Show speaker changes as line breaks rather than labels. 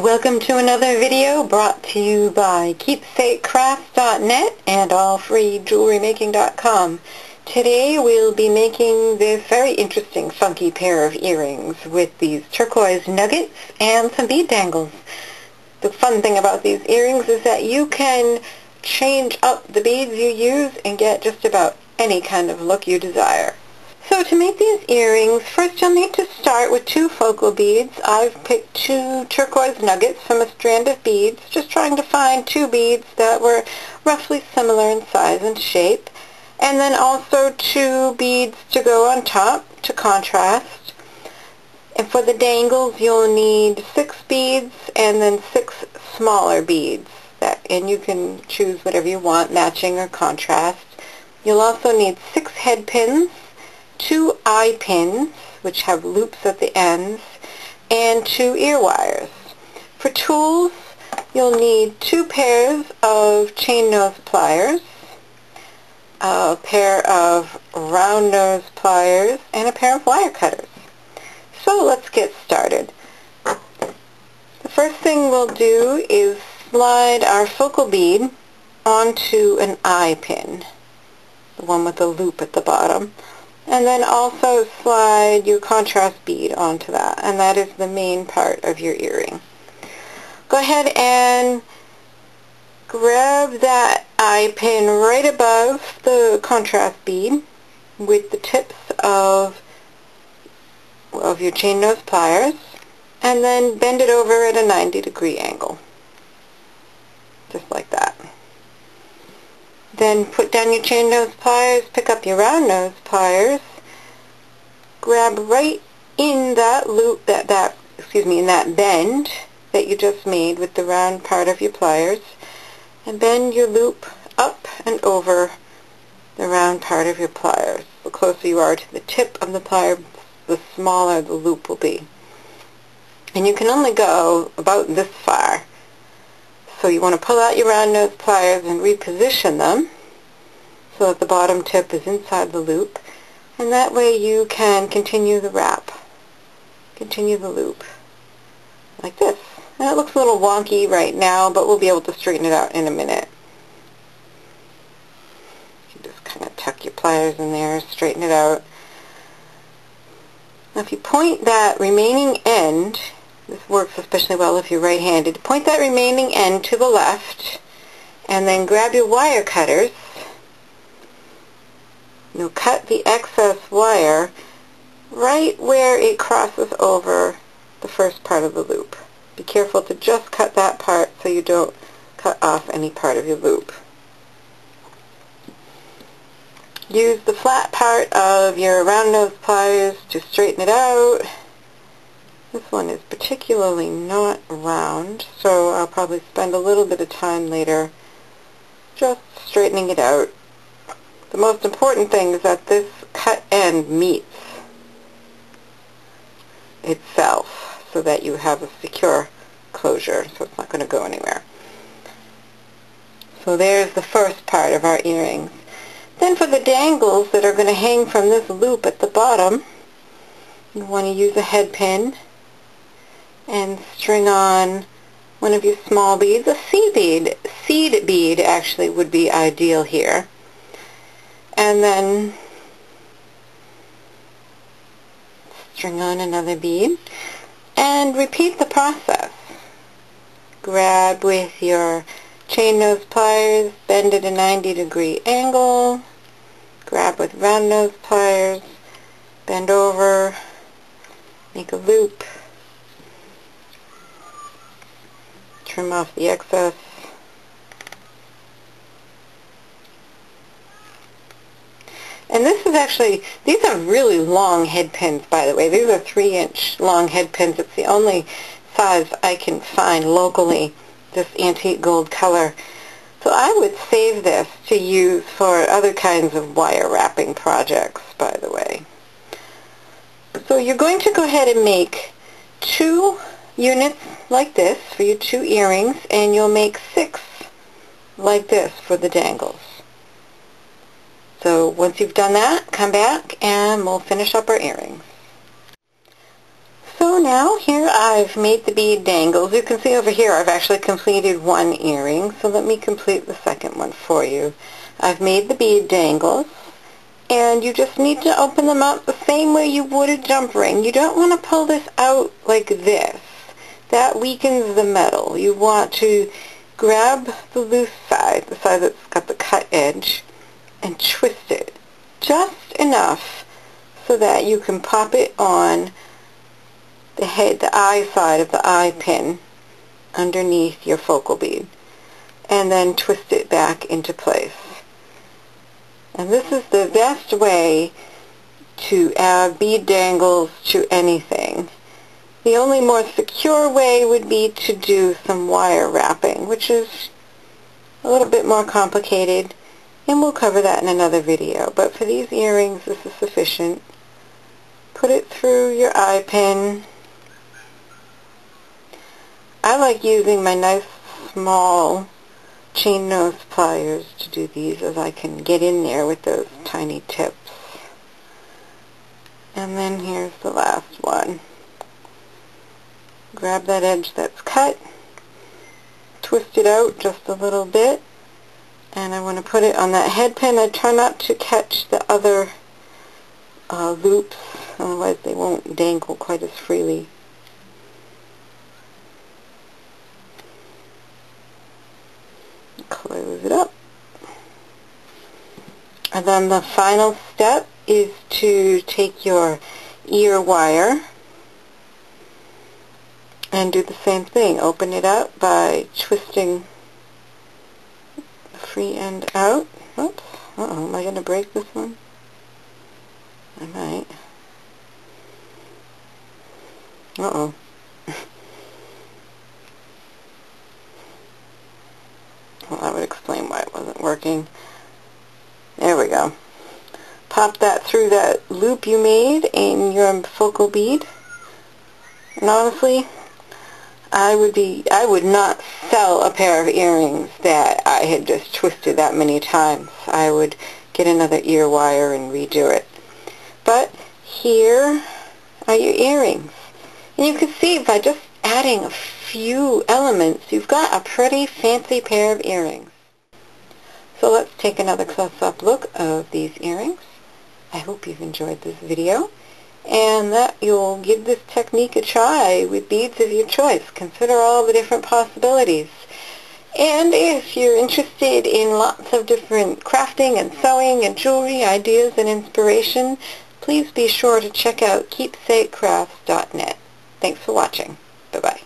Welcome to another video brought to you by KeepsakeCrafts.net and allfreejewelrymaking.com. Today we'll be making this very interesting funky pair of earrings with these turquoise nuggets and some bead dangles. The fun thing about these earrings is that you can change up the beads you use and get just about any kind of look you desire. So to make these earrings, first you'll need to start with 2 focal beads. I've picked 2 turquoise nuggets from a strand of beads, just trying to find 2 beads that were roughly similar in size and shape. And then also 2 beads to go on top to contrast. And for the dangles, you'll need 6 beads and then 6 smaller beads. And you can choose whatever you want, matching or contrast. You'll also need 6 head pins, 2 eye pins, which have loops at the ends, and 2 ear wires. For tools, you'll need 2 pairs of chain nose pliers, a pair of round nose pliers, and a pair of wire cutters. So let's get started. The first thing we'll do is slide our focal bead onto an eye pin, the one with the loop at the bottom. And then also slide your contrast bead onto that, and that is the main part of your earring. Go ahead and grab that eye pin right above the contrast bead with the tips of your chain nose pliers, and then bend it over at a 90-degree angle, just like that. Then put down your chain nose pliers, pick up your round nose pliers, grab right in that loop, in that bend that you just made with the round part of your pliers, and bend your loop up and over the round part of your pliers. The closer you are to the tip of the plier, the smaller the loop will be. And you can only go about this far. So you want to pull out your round nose pliers and reposition them so that the bottom tip is inside the loop, and that way you can continue the wrap, continue the loop, like this. And it looks a little wonky right now, but we'll be able to straighten it out in a minute. You just kind of tuck your pliers in there, straighten it out. Now if you point that remaining end, this works especially well if you're right-handed. Point that remaining end to the left, and then grab your wire cutters. You'll cut the excess wire right where it crosses over the first part of the loop. Be careful to just cut that part so you don't cut off any part of your loop. Use the flat part of your round nose pliers to straighten it out. This one is particularly not round, so I'll probably spend a little bit of time later just straightening it out. The most important thing is that this cut end meets itself so that you have a secure closure, so it's not going to go anywhere. So there's the first part of our earrings. Then for the dangles that are going to hang from this loop at the bottom, you want to use a head pin and string on one of your small beads. A seed bead actually would be ideal here. And then string on another bead and repeat the process. Grab with your chain nose pliers, bend at a 90-degree angle, grab with round nose pliers, bend over, make a loop, trim off the excess, and this is actually, these are really long head pins, by the way. These are 3-inch long head pins. It's the only size I can find locally, this antique gold color. So I would save this to use for other kinds of wire wrapping projects, by the way. So you're going to go ahead and make 2 units like this for your 2 earrings, and you'll make 6 like this for the dangles. So once you've done that, come back and we'll finish up our earrings. So now here I've made the bead dangles. You can see over here I've actually completed one earring, so let me complete the second one for you. I've made the bead dangles, and you just need to open them up the same way you would a jump ring. You don't want to pull this out like this. That weakens the metal. You want to grab the loose side, the side that's got the cut edge, and twist it just enough so that you can pop it on the head, the eye side of the eye pin underneath your focal bead, and then twist it back into place. And this is the best way to add bead dangles to anything. The only more secure way would be to do some wire wrapping, which is a little bit more complicated, and we'll cover that in another video. But for these earrings, this is sufficient. Put it through your eye pin. I like using my nice small chain nose pliers to do these, as I can get in there with those tiny tips. And then here's the last one. Grab that edge that's cut, twist it out just a little bit, and I want to put it on that head pin. I try not to catch the other loops, otherwise they won't dangle quite as freely. Close it up. And then the final step is to take your ear wire and do the same thing. Open it up by twisting the free end out. Oops. Uh-oh, am I going to break this one? I might. Uh-oh. Well, that would explain why it wasn't working. There we go. Pop that through that loop you made in your focal bead. And honestly, I would not sell a pair of earrings that I had just twisted that many times. I would get another ear wire and redo it. But here are your earrings. And you can see by just adding a few elements, you've got a pretty fancy pair of earrings. So let's take another close-up look of these earrings. I hope you've enjoyed this video, and that you'll give this technique a try with beads of your choice. Consider all the different possibilities. And if you're interested in lots of different crafting and sewing and jewelry ideas and inspiration, please be sure to check out keepsakecrafts.net. Thanks for watching. Bye-bye.